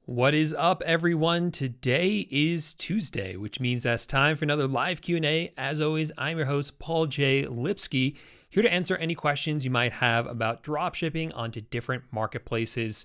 What is up, everyone? Today is Tuesday, which means that's time for another live Q&A. As always, I'm your host, Paul J. Lipsky, here to answer any questions you might have about dropshipping onto different marketplaces.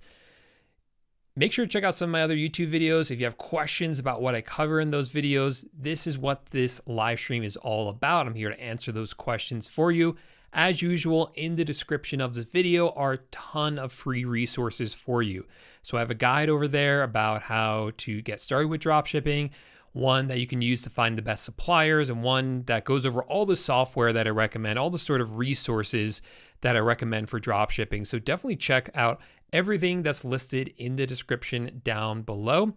Make sure to check out some of my other YouTube videos. If you have questions about what I cover in those videos, this is what this live stream is all about. I'm here to answer those questions for you. As usual, in the description of this video are a ton of free resources for you. So I have a guide over there about how to get started with dropshipping, one that you can use to find the best suppliers, and one that goes over all the software that I recommend, all the sort of resources that I recommend for dropshipping. So definitely check out everything that's listed in the description down below.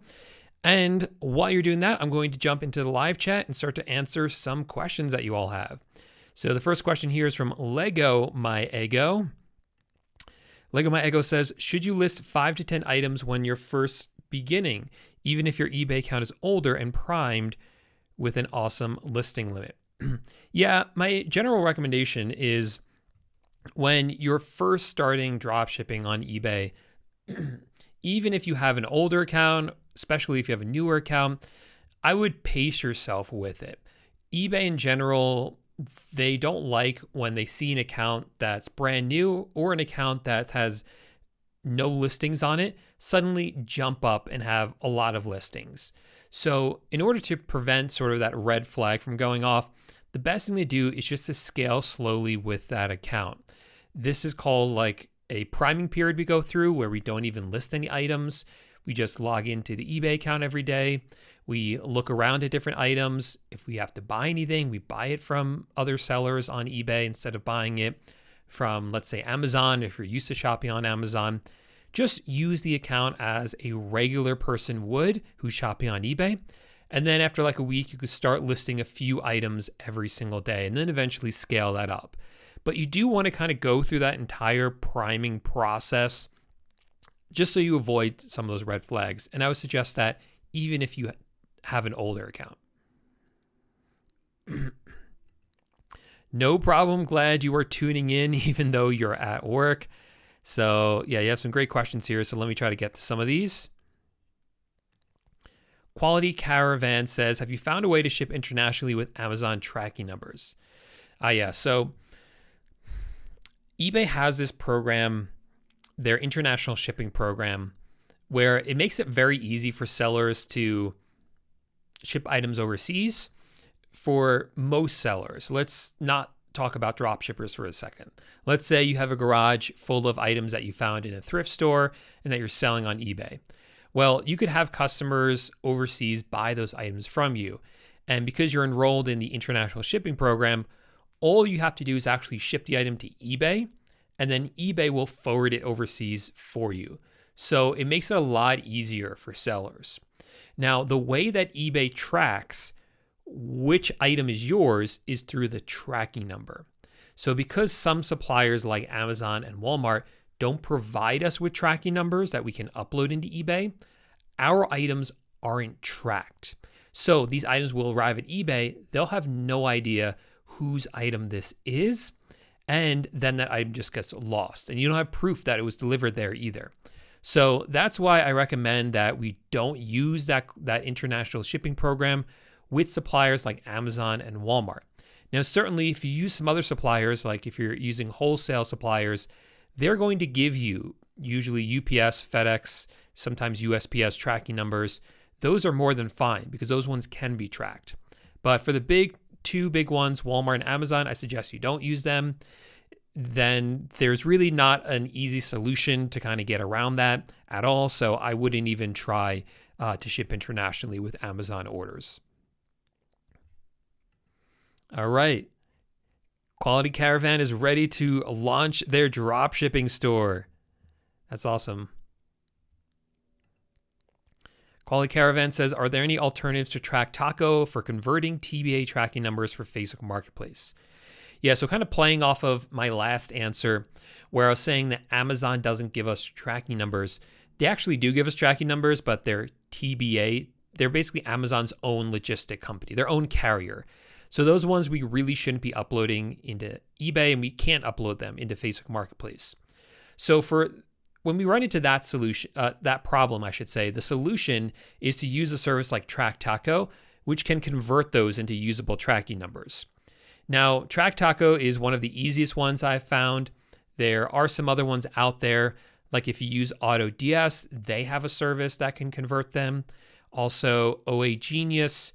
And while you're doing that, I'm going to jump into the live chat and start to answer some questions that you all have. So the first question here is from Lego My Ego. Lego My Ego says, should you list 5 to 10 items when you're first beginning, even if your eBay account is older and primed with an awesome listing limit? Yeah, my general recommendation is when you're first starting dropshipping on eBay, even if you have an older account, especially if you have a newer account, I would pace yourself with it. eBay in general, they don't like when they see an account that's brand new or an account that has no listings on it suddenly jump up and have a lot of listings. So in order to prevent sort of that red flag from going off, the best thing to do is just to scale slowly with that account. This is called like a priming period we go through where we don't even list any items. We just log into the eBay account every day. We look around at different items. If we have to buy anything, we buy it from other sellers on eBay instead of buying it from, let's say, Amazon. If you're used to shopping on Amazon, just use the account as a regular person would who's shopping on eBay. And then after like a week, you could start listing a few items every single day and then eventually scale that up. But you do want to kind of go through that entire priming process just so you avoid some of those red flags. And I would suggest that even if you have an older account. No problem. Glad you are tuning in, even though you're at work. So yeah, you have some great questions here. So let me try to get to some of these. Quality Caravan says, have you found a way to ship internationally with Amazon tracking numbers? Yeah, so eBay has this program, their international shipping program, where it makes it very easy for sellers to ship items overseas for most sellers. Let's not talk about drop shippers for a second. Let's say you have a garage full of items that you found in a thrift store and that you're selling on eBay. Well, you could have customers overseas buy those items from you. And because you're enrolled in the international shipping program, all you have to do is actually ship the item to eBay, and then eBay will forward it overseas for you. So it makes it a lot easier for sellers. Now, the way that eBay tracks which item is yours is through the tracking number. So because some suppliers like Amazon and Walmart don't provide us with tracking numbers that we can upload into eBay, our items aren't tracked. So these items will arrive at eBay, they'll have no idea whose item this is, and then that item just gets lost. And you don't have proof that it was delivered there either. So that's why I recommend that we don't use that international shipping program with suppliers like Amazon and Walmart. Now, certainly if you use some other suppliers, like if you're using wholesale suppliers, they're going to give you usually UPS, FedEx, sometimes USPS tracking numbers. Those are more than fine because those ones can be tracked. But for the two big ones, Walmart and Amazon, I suggest you don't use them. Then there's really not an easy solution to kind of get around that at all. So I wouldn't even try to ship internationally with Amazon orders. All right. Quality Caravan is ready to launch their dropshipping store. That's awesome. Quality Caravan says, are there any alternatives to Track Taco for converting TBA tracking numbers for Facebook Marketplace? Yeah, so kind of playing off of my last answer where I was saying that Amazon doesn't give us tracking numbers. They actually do give us tracking numbers, but they're TBA. They're basically Amazon's own logistic company, their own carrier. So those ones we really shouldn't be uploading into eBay, and we can't upload them into Facebook Marketplace. So for when we run into that solution, that problem, I should say, the solution is to use a service like TrackTaco, which can convert those into usable tracking numbers. Now, TrackTaco is one of the easiest ones I've found. There are some other ones out there, like if you use Autods, they have a service that can convert them. Also, OA Genius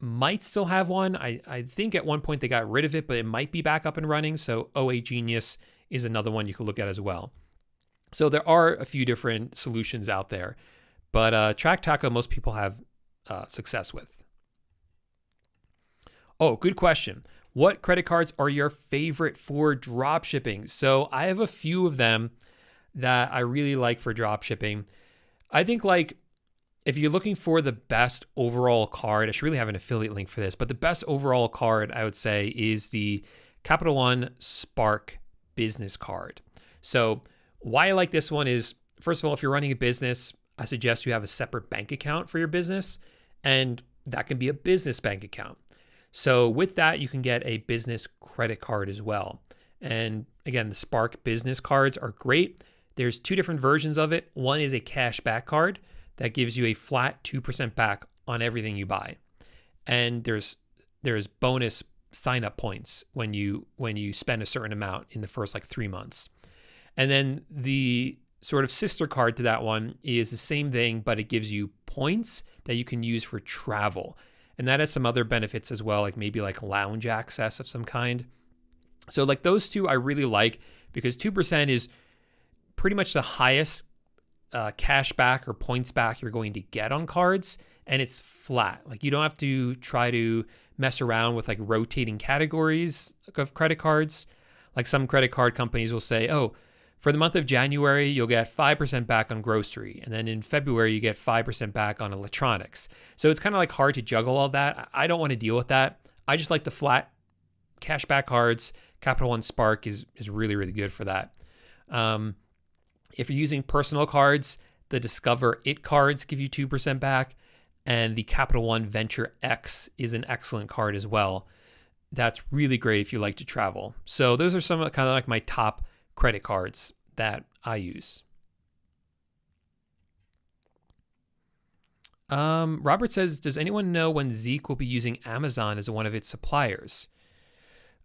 might still have one. I think at one point they got rid of it, but it might be back up and running. So OA Genius is another one you could look at as well. So there are a few different solutions out there, but TrackTaco most people have success with. Oh, good question. What credit cards are your favorite for drop shipping? So I have a few of them that I really like for drop shipping. I think like if you're looking for the best overall card, I should really have an affiliate link for this, but the best overall card I would say is the Capital One Spark business card. So why I like this one is, first of all, if you're running a business, I suggest you have a separate bank account for your business, and that can be a business bank account. So with that, you can get a business credit card as well. And again, the Spark business cards are great. There's two different versions of it. One is a cash back card that gives you a flat 2% back on everything you buy. And there's bonus sign up points when you spend a certain amount in the first like 3 months. And then the sort of sister card to that one is the same thing, but it gives you points that you can use for travel. And that has some other benefits as well, like maybe like lounge access of some kind. So like those two I really like because 2% is pretty much the highest cash back or points back you're going to get on cards. And it's flat. Like you don't have to try to mess around with like rotating categories of credit cards. Like some credit card companies will say, oh, for the month of January, you'll get 5% back on grocery. And then in February, you get 5% back on electronics. So it's kind of like hard to juggle all that. I don't want to deal with that. I just like the flat cashback cards. Capital One Spark is really, really good for that. If you're using personal cards, the Discover It cards give you 2% back. And the Capital One Venture X is an excellent card as well. That's really great if you like to travel. So those are some kind of like my top credit cards that I use. Robert says, does anyone know when Zeek will be using Amazon as one of its suppliers?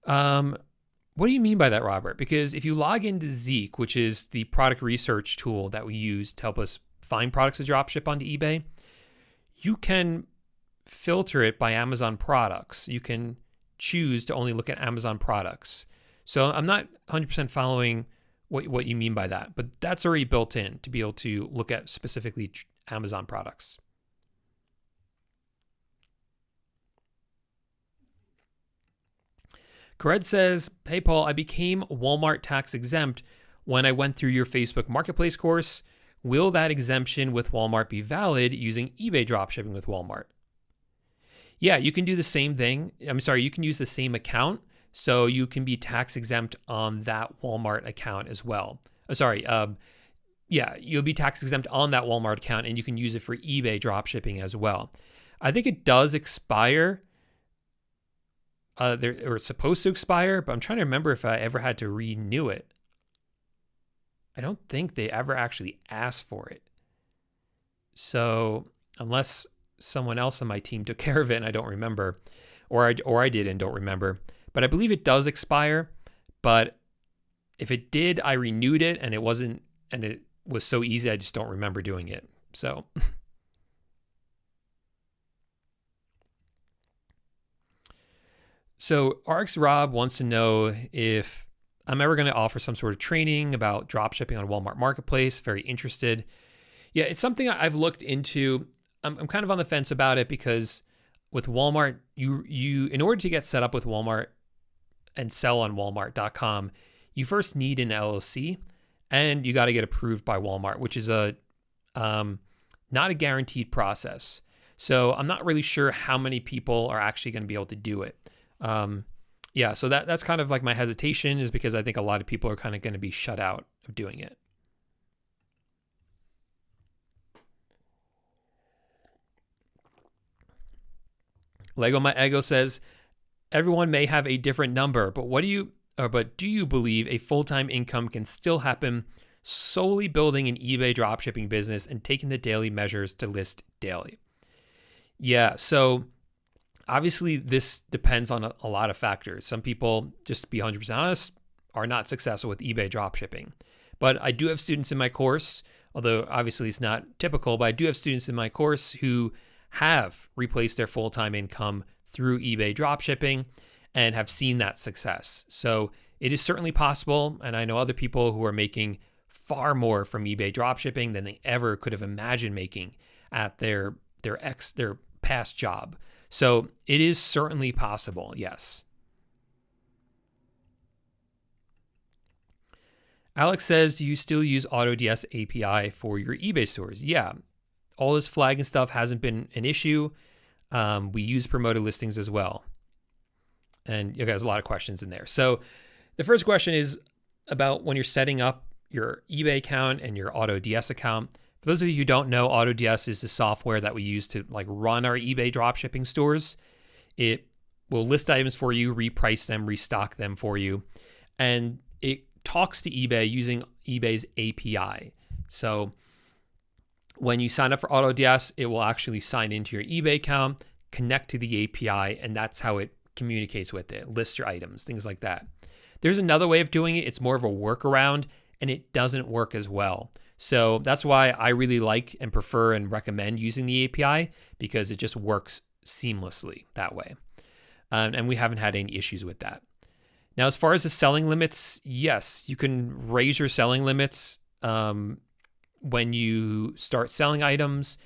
What do you mean by that, Robert? Because if you log into Zeek, which is the product research tool that we use to help us find products to dropship onto eBay, you can filter it by Amazon products. You can choose to only look at Amazon products. So I'm not 100% following what you mean by that, but that's already built in to be able to look at specifically Amazon products. Kared says, hey, Paul, I became Walmart tax exempt when I went through your Facebook Marketplace course. Will that exemption with Walmart be valid using eBay dropshipping with Walmart? Yeah, you can do the same thing. You can use the same account. So you can be tax exempt on that Walmart account as well. You'll be tax exempt on that Walmart account and you can use it for eBay dropshipping as well. I think it does expire. It's supposed to expire, but I'm trying to remember if I ever had to renew it. I don't think they ever actually asked for it. So unless someone else on my team took care of it and I don't remember, or I did and don't remember, but I believe it does expire. But if it did, I renewed it and it was so easy, I just don't remember doing it. So RX Rob wants to know if I'm ever going to offer some sort of training about dropshipping on Walmart Marketplace. Very interested. Yeah, it's something I've looked into. I'm kind of on the fence about it because with Walmart, you in order to get set up with Walmart and sell on Walmart.com, you first need an LLC and you got to get approved by Walmart, which is not a guaranteed process. So I'm not really sure how many people are actually going to be able to do it. So that's kind of like my hesitation, is because I think a lot of people are kind of going to be shut out of doing it. Lego My Ego says, everyone may have a different number, but do you believe a full-time income can still happen solely building an eBay dropshipping business and taking the daily measures to list daily? Yeah, so obviously this depends on a lot of factors. Some people, just to be 100% honest, are not successful with eBay dropshipping. But I do have students in my course, although obviously it's not typical, but I do have students in my course who have replaced their full-time income through eBay dropshipping and have seen that success. So it is certainly possible, and I know other people who are making far more from eBay dropshipping than they ever could have imagined making at their past job. So it is certainly possible, yes. Alex says, do you still use Autods API for your eBay stores? Yeah, all this flagging stuff hasn't been an issue. We use promoted listings as well. And you guys, a lot of questions in there. So the first question is about when you're setting up your eBay account and your Autods account. For those of you who don't know, Autods is the software that we use to run our eBay dropshipping stores. It will list items for you, reprice them, restock them for you. And it talks to eBay using eBay's API. So when you sign up for Autods, it will actually sign into your eBay account, connect to the API, and that's how it communicates with it, lists your items, things like that. There's another way of doing it. It's more of a workaround, and it doesn't work as well. So that's why I really like and prefer and recommend using the API, because it just works seamlessly that way. And we haven't had any issues with that. Now, as far as the selling limits, yes, you can raise your selling limits when you start selling items.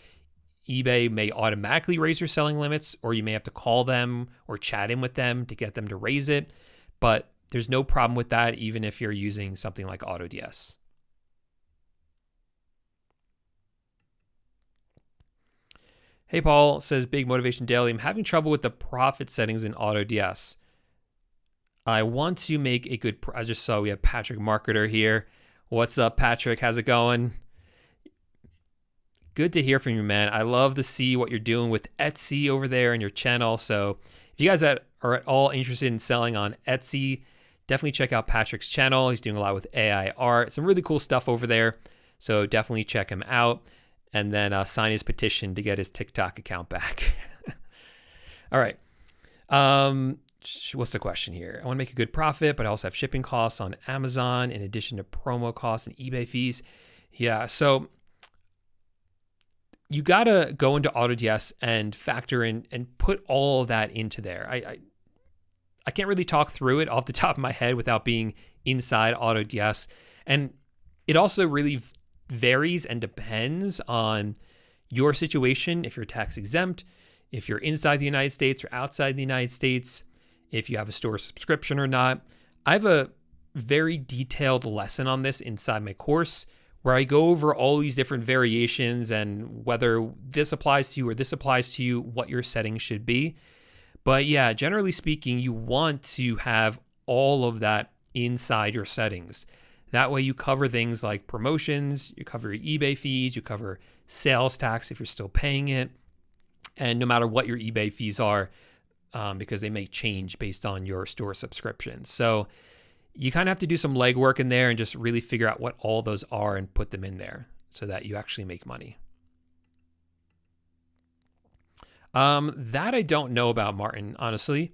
eBay may automatically raise your selling limits, or you may have to call them or chat in with them to get them to raise it. But there's no problem with that, even if you're using something like Autods. Hey, Paul says, Big Motivation Daily, I'm having trouble with the profit settings in Autods. I want to make a good, I just saw we have Patrick Marketer here. What's up, Patrick? How's it going? Good to hear from you, man. I love to see what you're doing with Etsy over there in your channel. So if you guys are at all interested in selling on Etsy, definitely check out Patrick's channel. He's doing a lot with AI art, some really cool stuff over there. So definitely check him out, and then sign his petition to get his TikTok account back. All right. What's the question here? I want to make a good profit, but I also have shipping costs on Amazon in addition to promo costs and eBay fees. Yeah, so you got to go into Autods and factor in and put all of that into there. I can't really talk through it off the top of my head without being inside Autods. And it also really varies and depends on your situation, if you're tax exempt, if you're inside the United States or outside the United States, if you have a store subscription or not. I have a very detailed lesson on this inside my course where I go over all these different variations and whether this applies to you or this applies to you, what your settings should be. But yeah, generally speaking, you want to have all of that inside your settings. That way you cover things like promotions, you cover your eBay fees, you cover sales tax if you're still paying it, and no matter what your eBay fees are, because they may change based on your store subscription. So you kind of have to do some legwork in there and just really figure out what all those are and put them in there so that you actually make money. That I don't know about, Martin, honestly.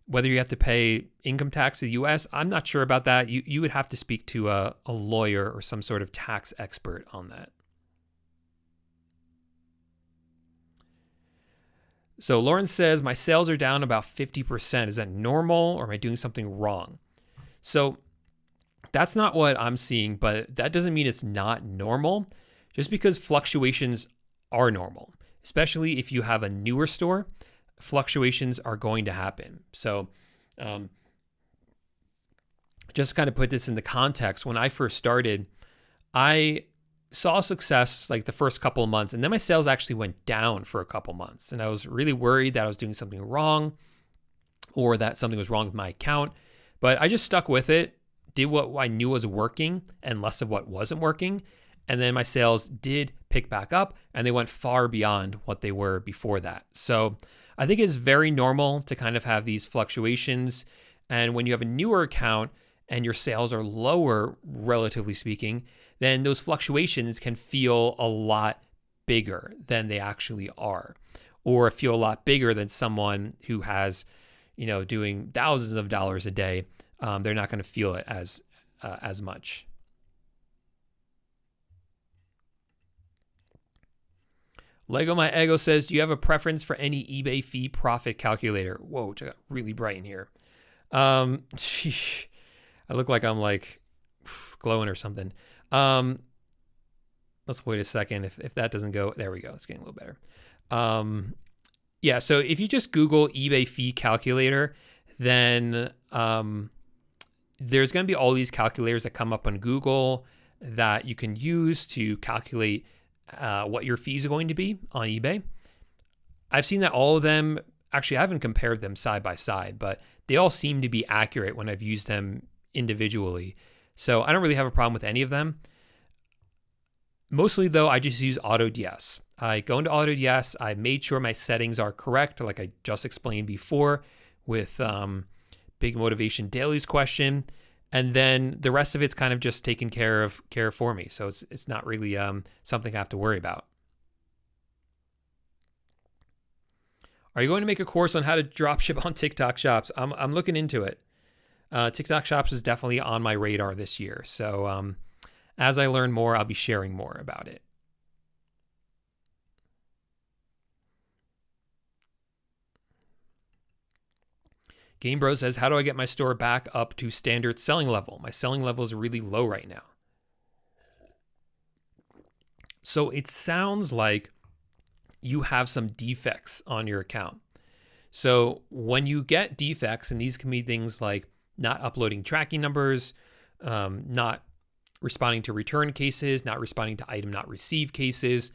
Whether you have to pay income tax in the US, I'm not sure about that. You would have to speak to a lawyer or some sort of tax expert on that. So Lauren says, my sales are down about 50%. Is that normal, or am I doing something wrong? So that's not what I'm seeing, but that doesn't mean it's not normal. Just because fluctuations are normal, especially if you have a newer store, fluctuations are going to happen. So just to kind of put this into context, when I first started, I saw success like the first couple of months, and then my sales actually went down for a couple months. And I was really worried that I was doing something wrong or that something was wrong with my account. But I just stuck with it, did what I knew was working and less of what wasn't working. And then my sales did pick back up, and they went far beyond what they were before that. So I think it's very normal to kind of have these fluctuations. And when you have a newer account and your sales are lower, relatively speaking, then those fluctuations can feel a lot bigger than they actually are, or feel a lot bigger than someone who has, doing thousands of dollars a day. They're not going to feel it as much. Lego My Ego says, do you have a preference for any eBay fee profit calculator? Whoa, it got really bright in here. Sheesh. I look like I'm like glowing or something. Let's wait a second. If that doesn't go, there we go. It's getting a little better. Yeah, so if you just Google eBay fee calculator, then there's going to be all these calculators that come up on Google that you can use to calculate what your fees are going to be on eBay. I've seen that all of them, actually I haven't compared them side by side, but they all seem to be accurate when I've used them individually. So I don't really have a problem with any of them. Mostly though, I just use Autods. I go into Autods, I made sure my settings are correct, like I just explained before with Big Motivation Dailies question. And then the rest of it's kind of just taken care of for me. So it's not really something I have to worry about. Are you going to make a course on how to dropship on TikTok shops? I'm looking into it. TikTok shops is definitely on my radar this year. So as I learn more, I'll be sharing more about it. Game Bro says, how do I get my store back up to standard selling level? My selling level is really low right now. So it sounds like you have some defects on your account. So when you get defects, and these can be things like not uploading tracking numbers, not responding to return cases, not responding to item not received cases,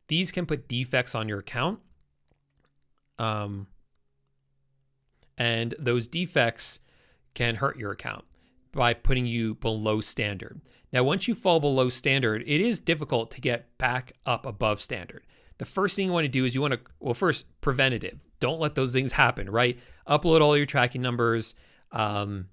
these can put defects on your account. And those defects can hurt your account by putting you below standard. Now, once you fall below standard, it is difficult to get back up above standard. The first thing you want to do is first, preventative. Don't let those things happen, right? Upload all your tracking numbers. Make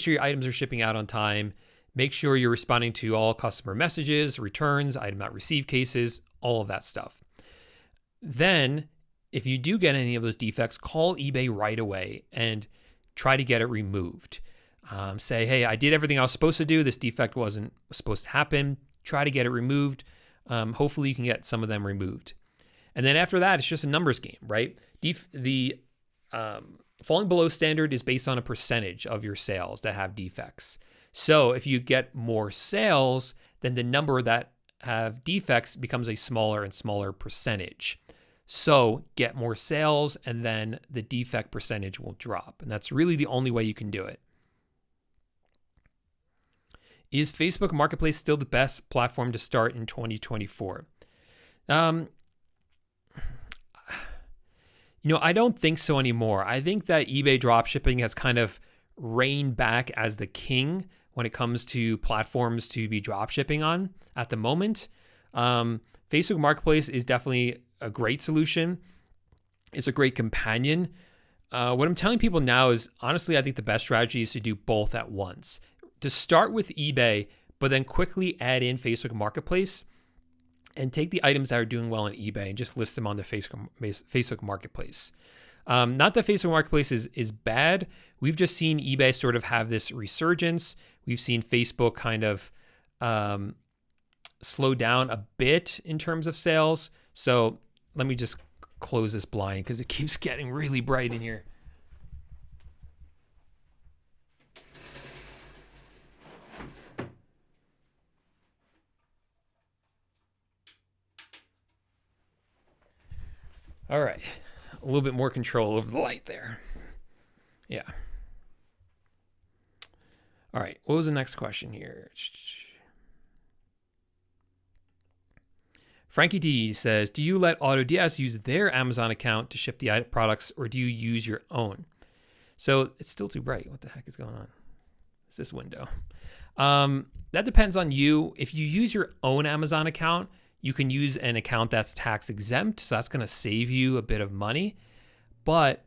sure your items are shipping out on time. Make sure you're responding to all customer messages, returns, item not received cases, all of that stuff. Then, if you do get any of those defects, call eBay right away and try to get it removed. Say, hey, I did everything I was supposed to do. This defect wasn't supposed to happen. Try to get it removed. Hopefully you can get some of them removed. And then after that, it's just a numbers game, right? The falling below standard is based on a percentage of your sales that have defects. So if you get more sales, then the number that have defects becomes a smaller and smaller percentage. So get more sales, and then the defect percentage will drop. And that's really the only way you can do it. Is Facebook Marketplace still the best platform to start in 2024? I don't think so anymore. I think that eBay dropshipping has kind of reigned back as the king when it comes to platforms to be dropshipping on at the moment. Facebook Marketplace is definitely a great solution. It's a great companion. What I'm telling people now is, honestly, I think the best strategy is to do both at once. To start with eBay, but then quickly add in Facebook Marketplace and take the items that are doing well on eBay and just list them on the Facebook Marketplace. Not that Facebook Marketplace is bad. We've just seen eBay sort of have this resurgence. We've seen Facebook kind of slow down a bit in terms of sales. So let me just close this blind because it keeps getting really bright in here. All right, a little bit more control over the light there. Yeah. All right, what was the next question here? Frankie D says, do you let Autods use their Amazon account to ship the products, or do you use your own? So it's still too bright. What the heck is going on? It's this window. That depends on you. If you use your own Amazon account, you can use an account that's tax exempt. So that's going to save you a bit of money. But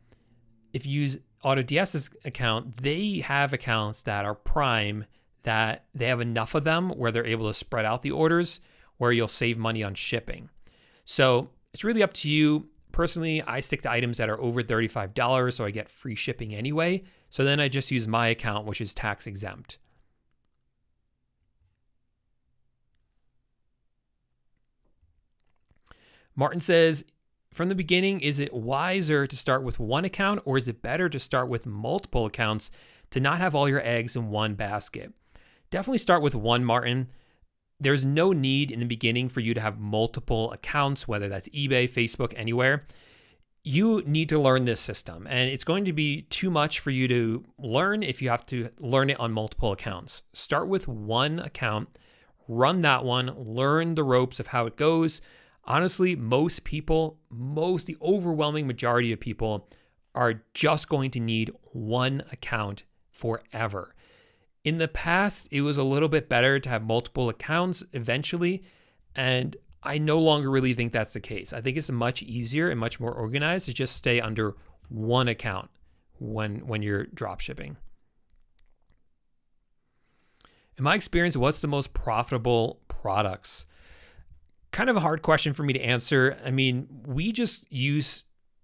if you use AutoDS's account, they have accounts that are Prime, that they have enough of them where they're able to spread out the orders, where you'll save money on shipping. So it's really up to you. Personally, I stick to items that are over $35, so I get free shipping anyway. So then I just use my account, which is tax exempt. Martin says, from the beginning, is it wiser to start with one account, or is it better to start with multiple accounts to not have all your eggs in one basket? Definitely start with one, Martin. There's no need in the beginning for you to have multiple accounts, whether that's eBay, Facebook, anywhere. You need to learn this system, and it's going to be too much for you to learn if you have to learn it on multiple accounts. Start with one account, run that one, learn the ropes of how it goes. Honestly, the overwhelming majority of people are just going to need one account forever. In the past, it was a little bit better to have multiple accounts eventually, and I no longer really think that's the case. I think it's much easier and much more organized to just stay under one account when you're dropshipping. In my experience, what's the most profitable products? Kind of a hard question for me to answer. I mean, we just use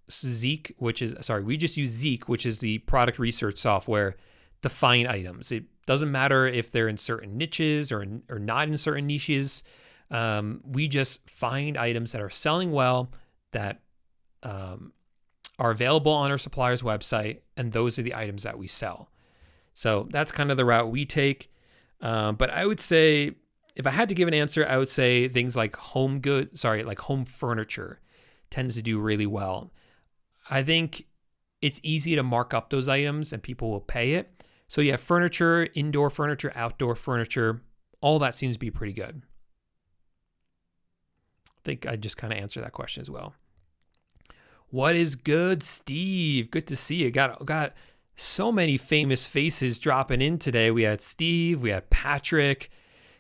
Zeek, which is the product research software to find items. It doesn't matter if they're in certain niches or not in certain niches. We just find items that are selling well, that are available on our supplier's website, and those are the items that we sell. So that's kind of the route we take. But I would say, if I had to give an answer, I would say things like home furniture tends to do really well. I think it's easy to mark up those items and people will pay it. So yeah, furniture, indoor furniture, outdoor furniture, all that seems to be pretty good. I think I just kind of answered that question as well. What is good, Steve? Good to see you. Got so many famous faces dropping in today. We had Steve, we had Patrick.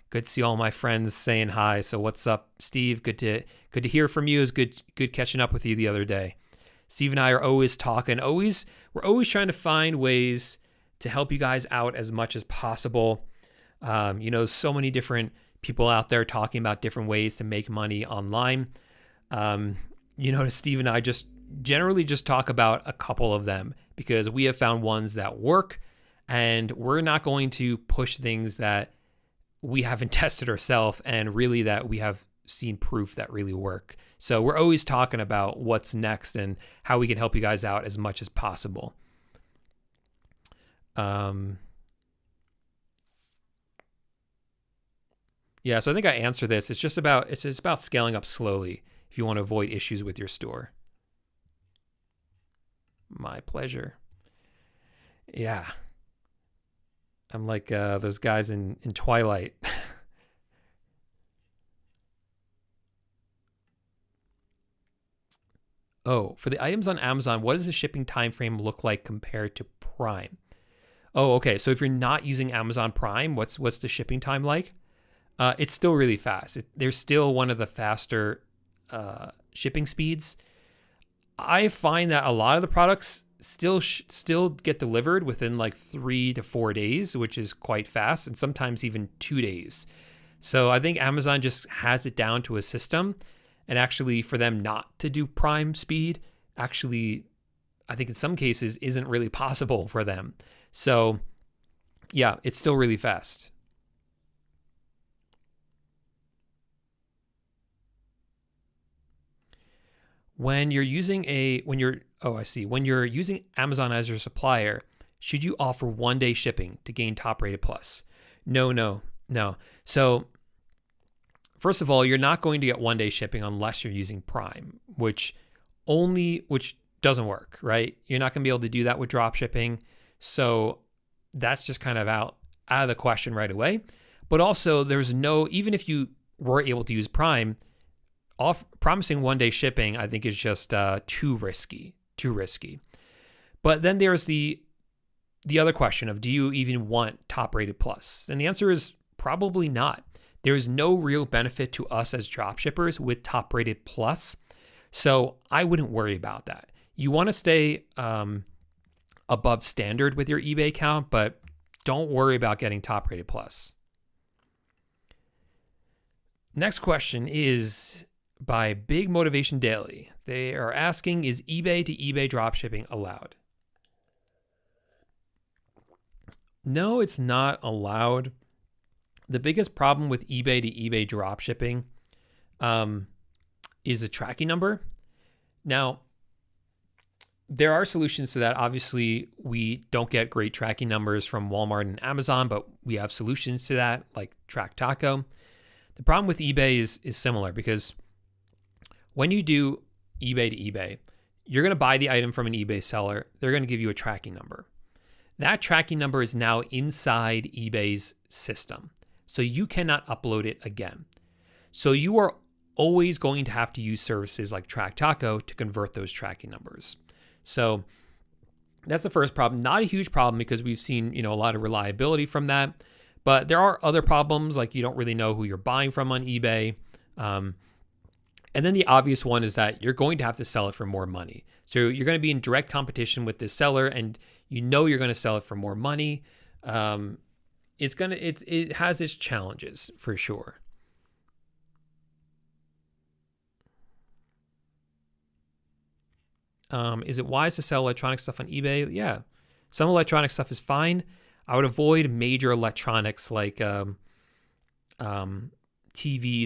Good to see all my friends saying hi. So what's up, Steve? Good to hear from you. It was good catching up with you the other day. Steve and I are always talking. We're always trying to find ways to help you guys out as much as possible. So many different people out there talking about different ways to make money online. Steve and I just generally just talk about a couple of them because we have found ones that work, and we're not going to push things that we haven't tested ourselves and really that we have seen proof that really work. So we're always talking about what's next and how we can help you guys out as much as possible. So I think I answered this. It's just about scaling up slowly if you want to avoid issues with your store. My pleasure. Yeah. I'm like those guys in Twilight. Oh, for the items on Amazon, what does the shipping time frame look like compared to Prime? Oh, okay. So if you're not using Amazon Prime, what's the shipping time like? It's still really fast. There's still one of the faster shipping speeds. I find that a lot of the products still get delivered within like 3 to 4 days, which is quite fast, and sometimes even 2 days. So I think Amazon just has it down to a system, and actually for them not to do Prime speed, actually, I think in some cases isn't really possible for them. So yeah, it's still really fast. When you're using Amazon as your supplier, should you offer 1-day shipping to gain top rated plus? No. So first of all, you're not going to get 1-day shipping unless you're using Prime, which doesn't work, right? You're not going to be able to do that with drop shipping. So that's just kind of out of the question right away. But also even if you were able to use Prime, promising 1-day shipping, I think, is just too risky. But then there's the other question of, do you even want top rated plus? And the answer is probably not. There's no real benefit to us as dropshippers with top rated plus. So I wouldn't worry about that. You want to stay above standard with your eBay account, but don't worry about getting top rated plus. Next question is by Big Motivation Daily. They are asking, is eBay to eBay dropshipping allowed? No, it's not allowed. The biggest problem with eBay to eBay dropshipping is a tracking number. Now, there are solutions to that. Obviously, we don't get great tracking numbers from Walmart and Amazon, but we have solutions to that, like Track Taco. The problem with eBay is similar, because when you do eBay to eBay, you're going to buy the item from an eBay seller. They're going to give you a tracking number. That tracking number is now inside eBay's system, so you cannot upload it again. So you are always going to have to use services like Track Taco to convert those tracking numbers. So that's the first problem. Not a huge problem, because we've seen, a lot of reliability from that. But there are other problems, like you don't really know who you're buying from on eBay. And then the obvious one is that you're going to have to sell it for more money. So you're going to be in direct competition with this seller, and you're going to sell it for more money. It has its challenges for sure. Is it wise to sell electronic stuff on eBay? Yeah. Some electronic stuff is fine. I would avoid major electronics like TVs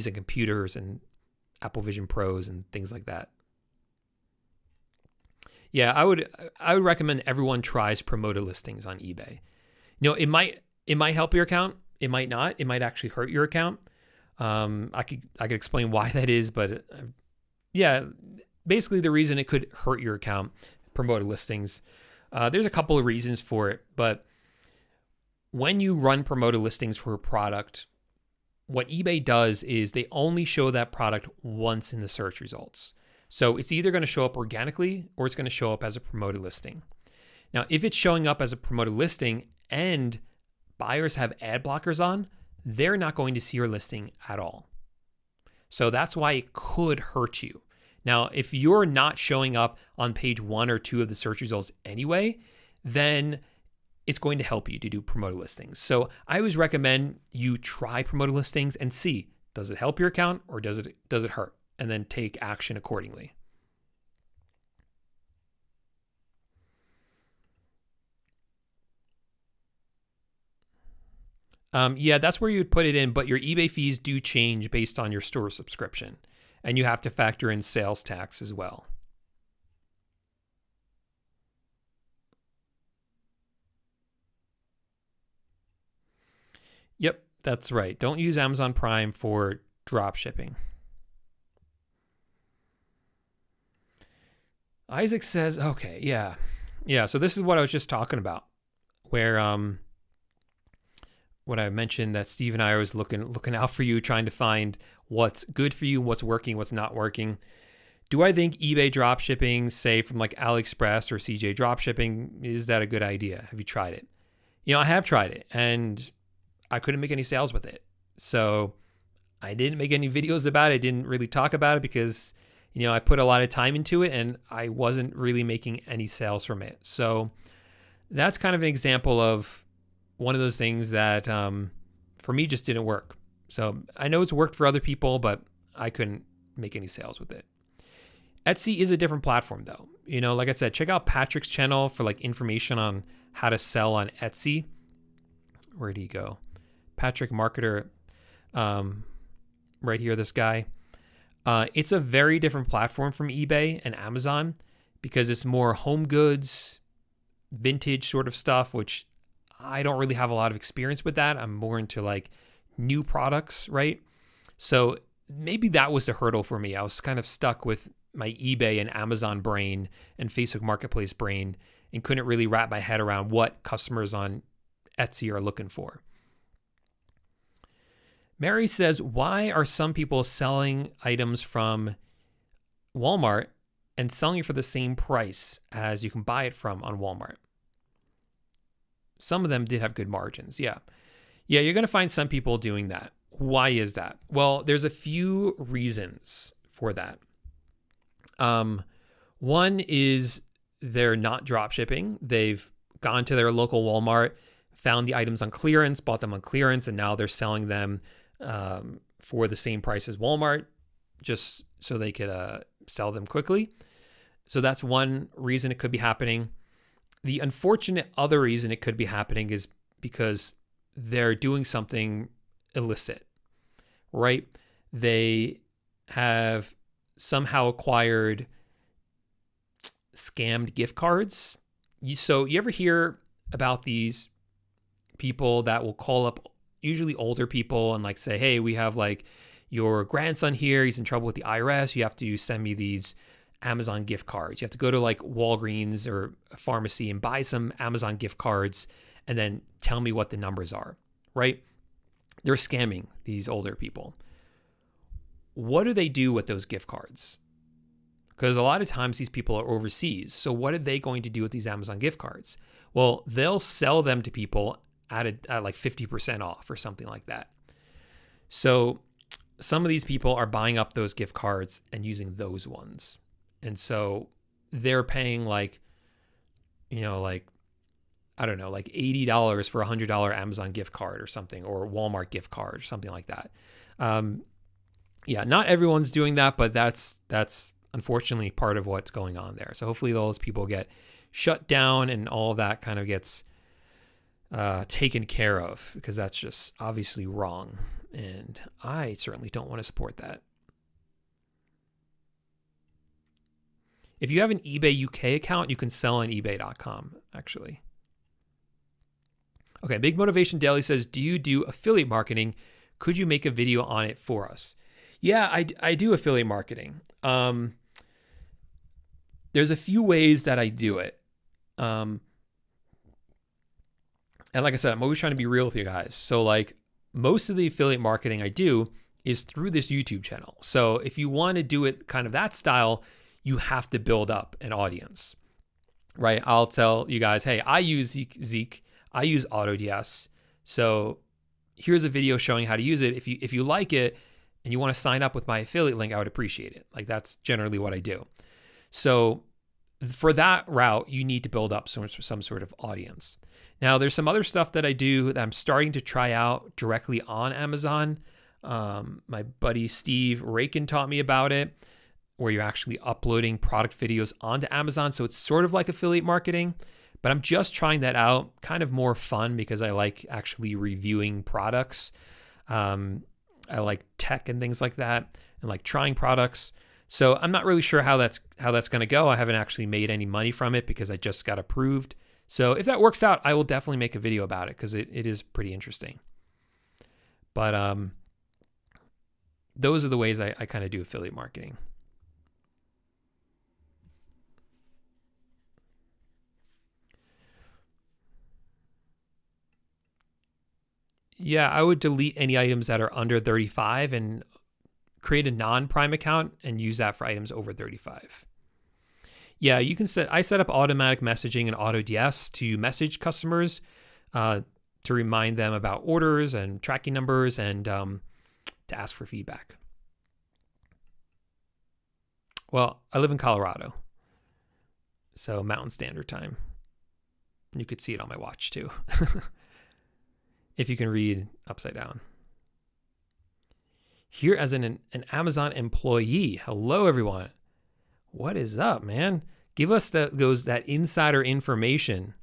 and computers and Apple Vision Pros and things like that. Yeah, I would recommend everyone tries promoted listings on eBay. It might help your account. It might not. It might actually hurt your account. I could explain why that is, but yeah. Basically, the reason it could hurt your account, promoted listings, there's a couple of reasons for it. But when you run promoted listings for a product, what eBay does is they only show that product once in the search results. So it's either going to show up organically or it's going to show up as a promoted listing. Now, if it's showing up as a promoted listing and buyers have ad blockers on, they're not going to see your listing at all. So that's why it could hurt you. Now, if you're not showing up on page 1 or 2 of the search results anyway, then it's going to help you to do promoted listings. So I always recommend you try promoted listings and see, does it help your account or does it hurt? And then take action accordingly. Yeah, that's where you'd put it in, but your eBay fees do change based on your store subscription. And you have to factor in sales tax as well. Yep, that's right. Don't use Amazon Prime for drop shipping. Isaac says, okay, yeah. Yeah, so this is what I was just talking about, where when I mentioned that Steve and I was looking out for you, trying to find what's good for you, what's working, what's not working. Do I think eBay dropshipping, say from like AliExpress or CJ dropshipping, is that a good idea? Have you tried it? I have tried it and I couldn't make any sales with it. So I didn't make any videos about it. I didn't really talk about it because, I put a lot of time into it and I wasn't really making any sales from it. So that's kind of an example of one of those things that for me just didn't work. So I know it's worked for other people, but I couldn't make any sales with it. Etsy is a different platform though. Like I said, check out Patrick's channel for like information on how to sell on Etsy. Where'd he go? Patrick Marketer, right here, this guy. It's a very different platform from eBay and Amazon because it's more home goods, vintage sort of stuff, which I don't really have a lot of experience with that. I'm more into like new products, right? So maybe that was the hurdle for me. I was kind of stuck with my eBay and Amazon brain and Facebook Marketplace brain and couldn't really wrap my head around what customers on Etsy are looking for. Mary says, why are some people selling items from Walmart and selling it for the same price as you can buy it from on Walmart? Some of them did have good margins. Yeah, you're going to find some people doing that. Why is that? Well, there's a few reasons for that. One is they're not drop shipping. They've gone to their local Walmart, found the items on clearance, bought them on clearance, and now they're selling them for the same price as Walmart, just so they could sell them quickly. So that's one reason it could be happening. The unfortunate other reason it could be happening is because they're doing something illicit, right? They have somehow acquired scammed gift cards. So you ever hear about these people that will call up usually older people and like say, hey, we have like your grandson here. He's in trouble with the IRS. You have to send me these Amazon gift cards. You have to go to like Walgreens or a pharmacy and buy some Amazon gift cards and then tell me what the numbers are, right? They're scamming these older people. What do they do with those gift cards? Because a lot of times these people are overseas. So what are they going to do with these Amazon gift cards? Well, they'll sell them to people at like 50% off or something like that. So some of these people are buying up those gift cards and using those ones. And so they're paying like, like, I don't know, like $80 for a $100 Amazon gift card or something, or Walmart gift card or something like that. Yeah, not everyone's doing that, but that's unfortunately part of what's going on there. So hopefully those people get shut down and all of that kind of gets taken care of, because that's just obviously wrong. And I certainly don't want to support that. If you have an eBay UK account, you can sell on ebay.com, actually. Okay, Big Motivation Daily says, do you do affiliate marketing? Could you make a video on it for us? Yeah, I do affiliate marketing. There's a few ways that I do it. And like I said, I'm always trying to be real with you guys. So like most of the affiliate marketing I do is through this YouTube channel. So if you want to do it kind of that style, you have to build up an audience, right? I'll tell you guys, hey, I use Zeek, I use Autods. So here's a video showing how to use it. If you like it and you want to sign up with my affiliate link, I would appreciate it. Like that's generally what I do. So for that route, you need to build up some sort of audience. Now, there's some other stuff that I do that I'm starting to try out directly on Amazon. My buddy Steve Rakin taught me about it, where you're actually uploading product videos onto Amazon. So it's sort of like affiliate marketing, but I'm just trying that out. Kind of more fun because I like actually reviewing products. I like tech and things like that, and like trying products. So I'm not really sure how that's going to go. I haven't actually made any money from it because I just got approved. So if that works out, I will definitely make a video about it because it is pretty interesting. But those are the ways I kind of do affiliate marketing. Yeah, I would delete any items that are under 35 and create a non-Prime account and use that for items over 35. Yeah, you can I set up automatic messaging in Autods to message customers to remind them about orders and tracking numbers and to ask for feedback. Well, I live in Colorado, so Mountain Standard Time. You could see it on my watch too. If you can read upside down. Here as an Amazon employee. Hello, everyone. What is up, man? Give us that insider information.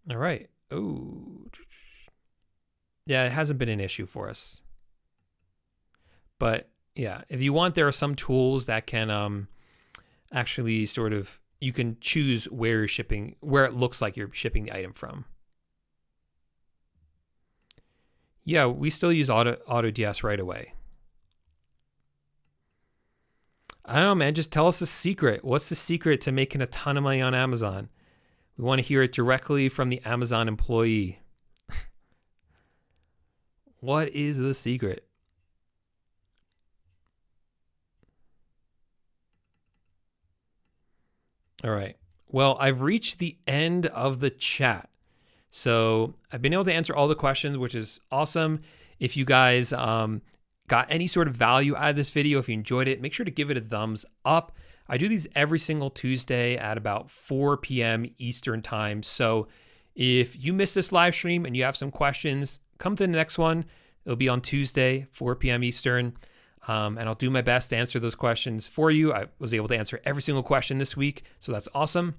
All right. Oh, yeah, it hasn't been an issue for us. But yeah, if you want, there are some tools that can actually sort of, you can choose where you're shipping, where it looks like you're shipping the item from. Yeah, we still use Autods right away. I don't know, man. Just tell us the secret. What's the secret to making a ton of money on Amazon? We want to hear it directly from the Amazon employee. What is the secret? All right. Well, I've reached the end of the chat. So I've been able to answer all the questions, which is awesome. If you guys got any sort of value out of this video, if you enjoyed it, make sure to give it a thumbs up. I do these every single Tuesday at about 4 p.m. Eastern time. So if you missed this live stream and you have some questions, come to the next one. It'll be on Tuesday, 4 p.m. Eastern. And I'll do my best to answer those questions for you. I was able to answer every single question this week, so that's awesome.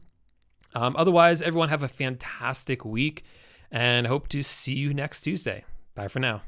Otherwise, everyone have a fantastic week, and I hope to see you next Tuesday. Bye for now.